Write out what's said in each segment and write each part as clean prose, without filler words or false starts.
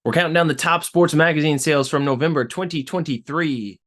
We're counting down the top sports magazine sales from November 2023.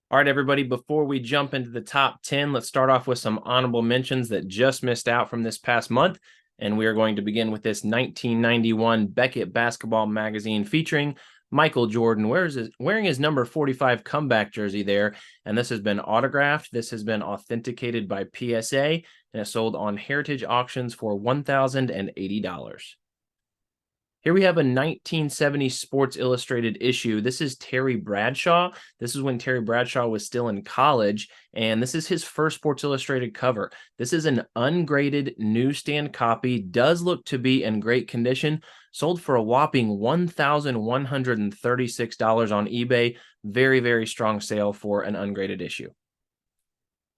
All right, everybody, before we jump into the top 10, let's start off with some honorable mentions that just missed out from this past month. And we are going to begin with this 1991 Beckett basketball magazine featuring Michael Jordan wearing his number 45 comeback jersey there. And this has been autographed. This has been authenticated by PSA and it's sold on Heritage Auctions for $1,080. Here we have a 1970 Sports Illustrated issue. This is Terry Bradshaw. This is when Terry Bradshaw was still in college, and this is his first Sports Illustrated cover. This is an ungraded newsstand copy, does look to be in great condition, sold for a whopping $1,136 on eBay. Very, very strong sale for an ungraded issue.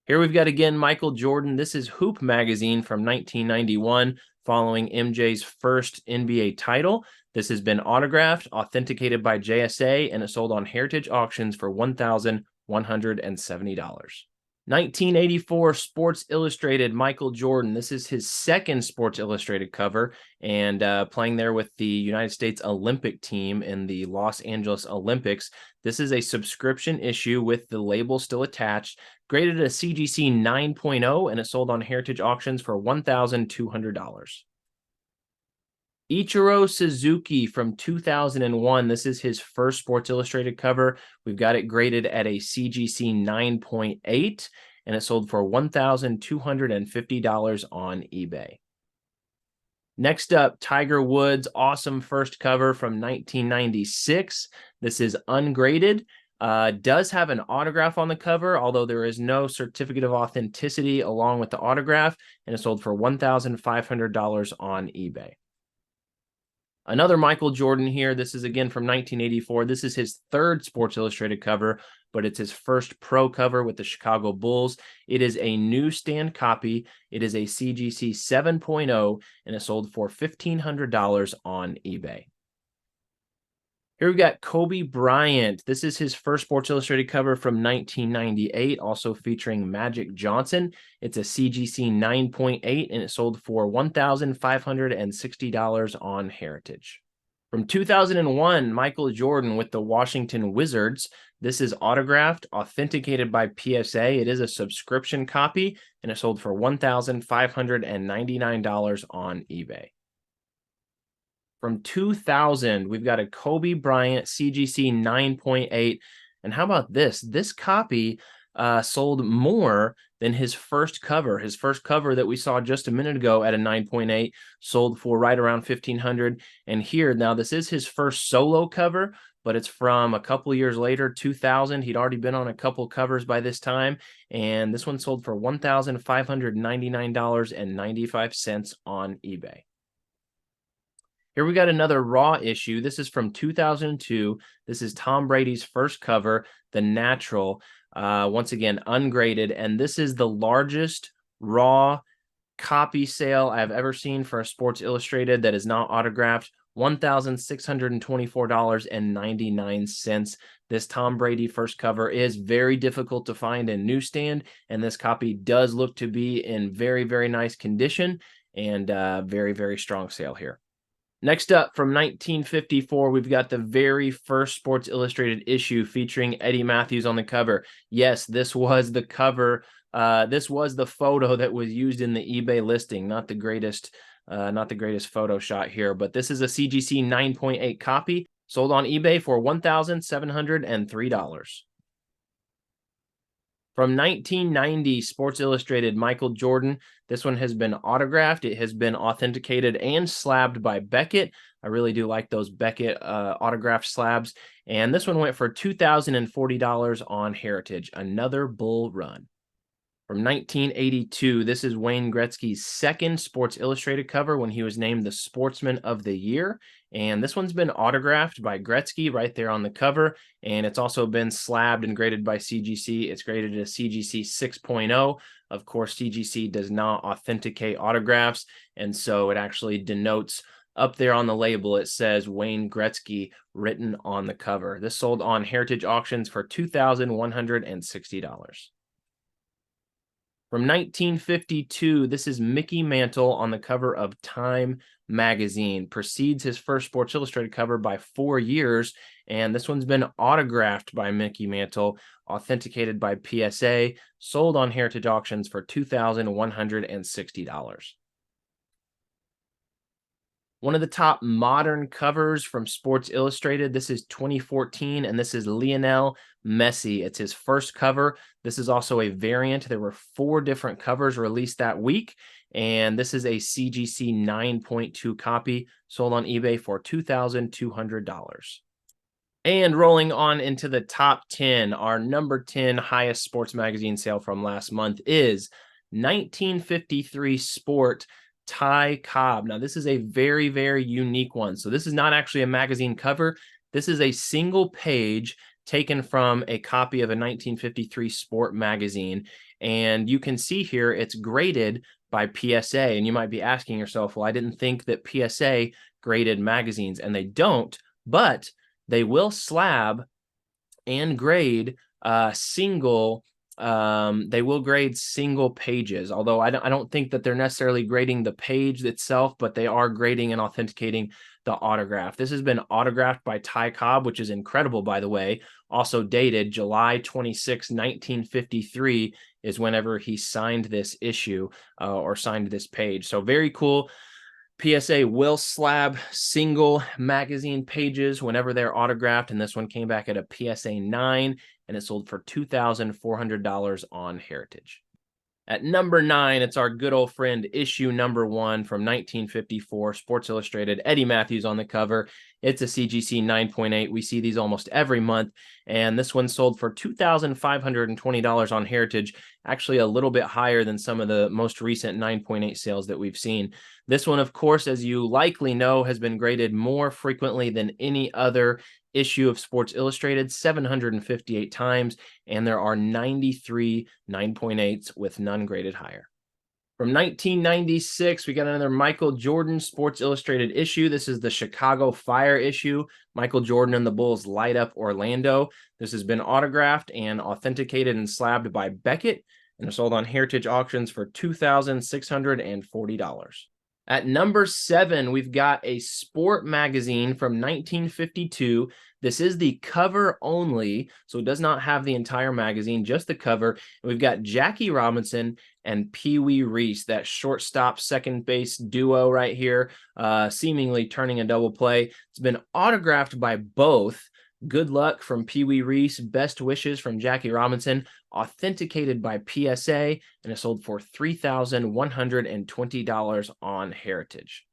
Here we've got again Michael Jordan. This is Hoop Magazine from 1991, following MJ's first NBA title. This has been autographed, authenticated by JSA, and it sold on Heritage Auctions for $1,170. 1984 Sports Illustrated Michael Jordan. This is his second Sports Illustrated cover, and playing there with the United States Olympic team in the Los Angeles Olympics. This is a subscription issue with the label still attached, graded a CGC 9.0, and it sold on Heritage Auctions for $1,200. Ichiro Suzuki from 2001. This is his first Sports Illustrated cover. We've got it graded at a CGC 9.8, and it sold for $1,250 on eBay. Next up, Tiger Woods' awesome first cover from 1996. This is ungraded. Does have an autograph on the cover, although there is no certificate of authenticity along with the autograph, and it sold for $1,500 on eBay. Another Michael Jordan here. This is again from 1984. This is his third Sports Illustrated cover, but it's his first pro cover with the Chicago Bulls. It is a newsstand copy. It is a CGC 7.0, and it sold for $1,500 on eBay. Here we've got Kobe Bryant. This is his first Sports Illustrated cover from 1998, also featuring Magic Johnson. It's a CGC 9.8, and it sold for $1,560 on Heritage. From 2001, Michael Jordan with the Washington Wizards. This is autographed, authenticated by PSA. It is a subscription copy, and it sold for $1,599 on eBay. From 2000, we've got a Kobe Bryant CGC 9.8. And how about this? This copy sold more than his first cover. His first cover that we saw just a minute ago at a 9.8 sold for right around $1,500. And here, now this is his first solo cover, but it's from a couple years later, 2000. He'd already been on a couple covers by this time. And this one sold for $1,599.95 on eBay. Here we got another Raw issue. This is from 2002. This is Tom Brady's first cover, The Natural, once again, ungraded. And this is the largest Raw copy sale I've ever seen for a Sports Illustrated that is not autographed. $1,624.99. This Tom Brady first cover is very difficult to find in newsstand, and this copy does look to be in very, very nice condition, and very, very strong sale here. Next up, from 1954, we've got the very first Sports Illustrated issue featuring Eddie Matthews on the cover. Yes, this was the cover. This was the photo that was used in the eBay listing. Not the greatest photo shot here, but this is a CGC 9.8 copy, sold on eBay for $1,703. From 1990, Sports Illustrated Michael Jordan. This one has been autographed. It has been authenticated and slabbed by Beckett. I really do like those Beckett autographed slabs. And this one went for $2,040 on Heritage. Another bull run. From 1982, this is Wayne Gretzky's second Sports Illustrated cover when he was named the Sportsman of the Year. And this one's been autographed by Gretzky right there on the cover. And it's also been slabbed and graded by CGC. It's graded a CGC 6.0. Of course, CGC does not authenticate autographs. And so it actually denotes up there on the label, it says Wayne Gretzky written on the cover. This sold on Heritage Auctions for $2,160. From 1952, this is Mickey Mantle on the cover of Time magazine. Precedes his first Sports Illustrated cover by 4 years, and this one's been autographed by Mickey Mantle, authenticated by PSA, sold on Heritage Auctions for $2,160. One of the top modern covers from Sports Illustrated. This is 2014, and this is Lionel Messi. It's his first cover. This is also a variant. There were 4 different covers released that week, and this is a CGC 9.2 copy, sold on eBay for $2,200. And rolling on into the top 10, our number 10 highest sports magazine sale from last month is 1953 Sport Ty Cobb. Now, this is a very, very unique one. So this is not actually a magazine cover. This is a single page taken from a copy of a 1953 Sport magazine. And you can see here it's graded by PSA. And you might be asking yourself, well, I didn't think that PSA graded magazines, and they don't, but they will slab and grade single they will grade single pages, although I don't think that they're necessarily grading the page itself, but they are grading and authenticating the autograph. This has been autographed by Ty Cobb, which is incredible, by the way. Also dated July 26, 1953 is whenever he signed this issue or signed this page. So very cool. PSA will slab single magazine pages whenever they're autographed, and this one came back at a PSA 9, and it sold for $2,400 on Heritage. At number 9, it's our good old friend issue number 1 from 1954, Sports Illustrated, Eddie Matthews on the cover. It's a CGC 9.8. We see these almost every month, and this one sold for $2,520 on Heritage, actually a little bit higher than some of the most recent 9.8 sales that we've seen. This one, of course, as you likely know, has been graded more frequently than any other issue of Sports Illustrated, 758 times, and there are 93 9.8s with none graded higher. From 1996, we got another Michael Jordan Sports Illustrated issue. This is the Chicago Fire issue. Michael Jordan and the Bulls light up Orlando. This has been autographed and authenticated and slabbed by Beckett, and is sold on Heritage Auctions for $2,640. At number 7, we've got a sport magazine from 1952. This is the cover only, so it does not have the entire magazine, just the cover. And we've got Jackie Robinson and Pee Wee Reese, that shortstop second base duo right here, seemingly turning a double play. It's been autographed by both. Good luck from Pee Wee Reese, best wishes from Jackie Robinson, authenticated by PSA, and is sold for $3,120 on Heritage.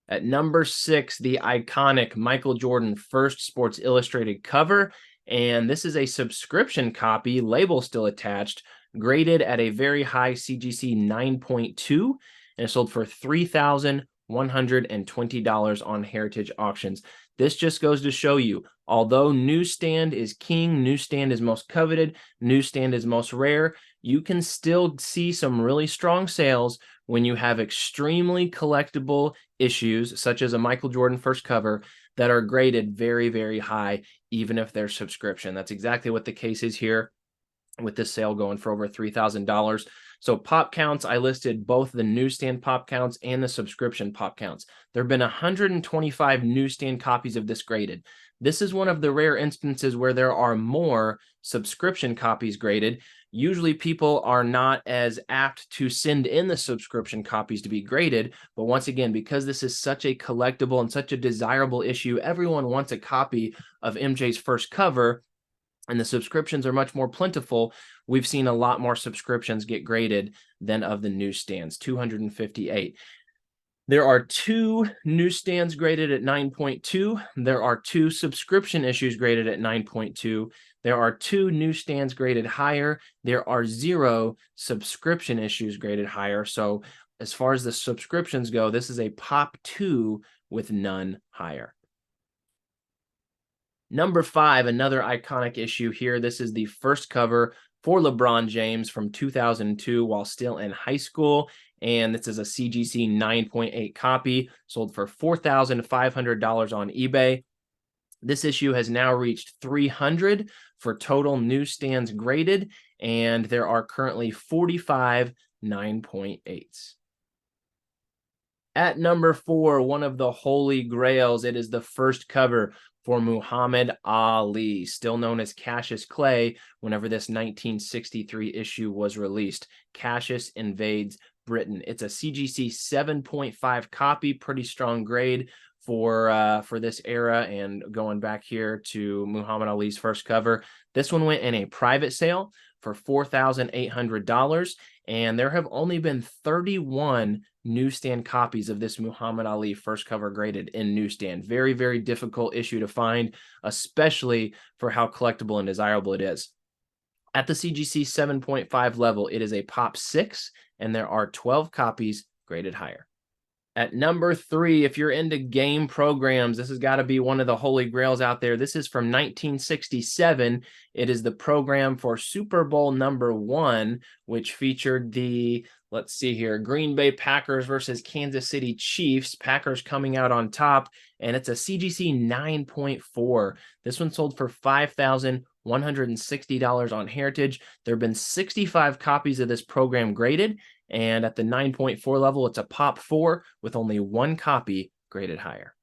At number 6, the iconic Michael Jordan first Sports Illustrated cover, and this is a subscription copy, label still attached, graded at a very high CGC 9.2, and is sold for $3,120 on Heritage Auctions. This just goes to show you, although newsstand is king, newsstand is most coveted, newsstand is most rare, you can still see some really strong sales when you have extremely collectible issues, such as a Michael Jordan first cover, that are graded very, very high, even if they're subscription. That's exactly what the case is here, with this sale going for over $3,000. So pop counts, I listed both the newsstand pop counts and the subscription pop counts. There have been 125 newsstand copies of this graded. This is one of the rare instances where there are more subscription copies graded. Usually people are not as apt to send in the subscription copies to be graded, but once again, because this is such a collectible and such a desirable issue, everyone wants a copy of MJ's first cover, and the subscriptions are much more plentiful. We've seen a lot more subscriptions get graded than of the newsstands, 258. There are 2 newsstands graded at 9.2. There are 2 subscription issues graded at 9.2. There are 2 newsstands graded higher. There are 0 subscription issues graded higher. So as far as the subscriptions go, this is a pop 2 with none higher. Number 5, another iconic issue here. This is the first cover for LeBron James from 2002 while still in high school. And this is a CGC 9.8 copy, sold for $4,500 on eBay. This issue has now reached 300 for total newsstands graded, and there are currently 45 9.8s. At number 4, one of the holy grails, it is the first cover for Muhammad Ali, still known as Cassius Clay, whenever this 1963 issue was released. Cassius invades Britain. It's a CGC 7.5 copy, pretty strong grade for this era, and going back here to Muhammad Ali's first cover. This one went in a private sale for $4,800, and there have only been 31 newsstand copies of this Muhammad Ali first cover graded in newsstand. Very, very difficult issue to find, especially for how collectible and desirable it is. At the CGC 7.5 level, it is a pop 6, and there are 12 copies graded higher. At number 3, if you're into game programs, this has got to be one of the holy grails out there. This is from 1967. It is the program for Super Bowl number 1, which featured the, let's see here, Green Bay Packers versus Kansas City Chiefs. Packers coming out on top, and it's a CGC 9.4. This one sold for $5,160 on Heritage. There have been 65 copies of this program graded, and at the 9.4 level, it's a pop 4 with only 1 copy graded higher.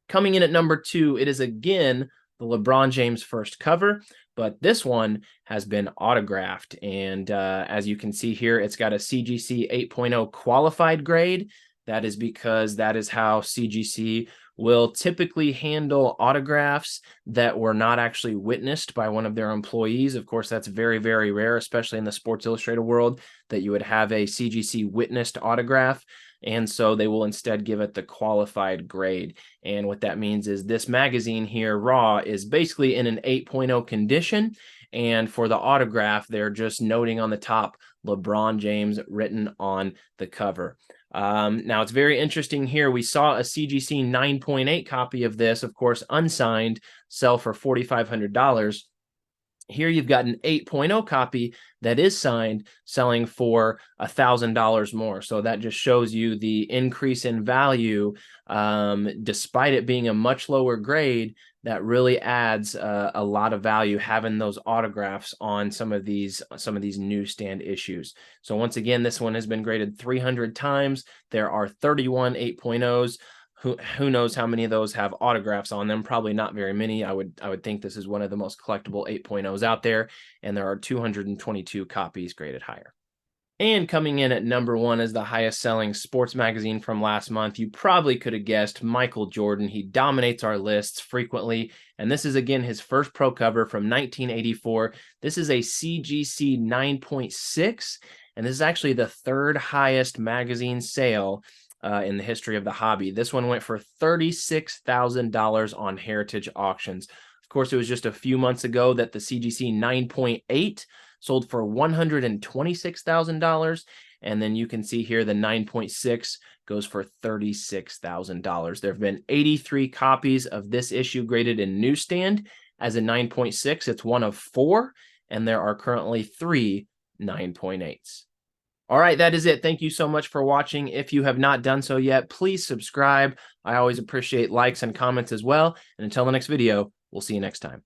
Coming in at number 2, it is again the LeBron James first cover, but this one has been autographed. And as you can see here, it's got a CGC 8.0 qualified grade. That is because that is how CGC will typically handle autographs that were not actually witnessed by one of their employees. Of course, that's very, very rare, especially in the Sports Illustrated world, that you would have a CGC witnessed autograph. And so they will instead give it the qualified grade. And what that means is this magazine here, Raw, is basically in an 8.0 condition. And for the autograph, they're just noting on the top, LeBron James written on the cover. Now, it's very interesting here. We saw a CGC 9.8 copy of this, of course, unsigned, sell for $4,500. Here you've got an 8.0 copy that is signed, selling for $1,000 more. So that just shows you the increase in value, despite it being a much lower grade. That really adds a lot of value, having those autographs on some of these newsstand issues. So once again, this one has been graded 300 times. There are 31 8.0s. Who knows how many of those have autographs on them? Probably not very many. I would think this is one of the most collectible 8.0s out there, and there are 222 copies graded higher. And coming in at number 1 as the highest selling sports magazine from last month, you probably could have guessed Michael Jordan. He dominates our lists frequently, and this is again his first pro cover from 1984. This is a CGC 9.6, and this is actually the 3rd highest magazine sale in the history of the hobby. This one went for $36,000 on Heritage auctions. Of course, it was just a few months ago that the CGC 9.8 sold for $126,000. And then you can see here the 9.6 goes for $36,000. There have been 83 copies of this issue graded in newsstand. As a 9.6, it's one of 4, and there are currently 3 9.8s. All right, that is it. Thank you so much for watching. If you have not done so yet, please subscribe. I always appreciate likes and comments as well. And until the next video, we'll see you next time.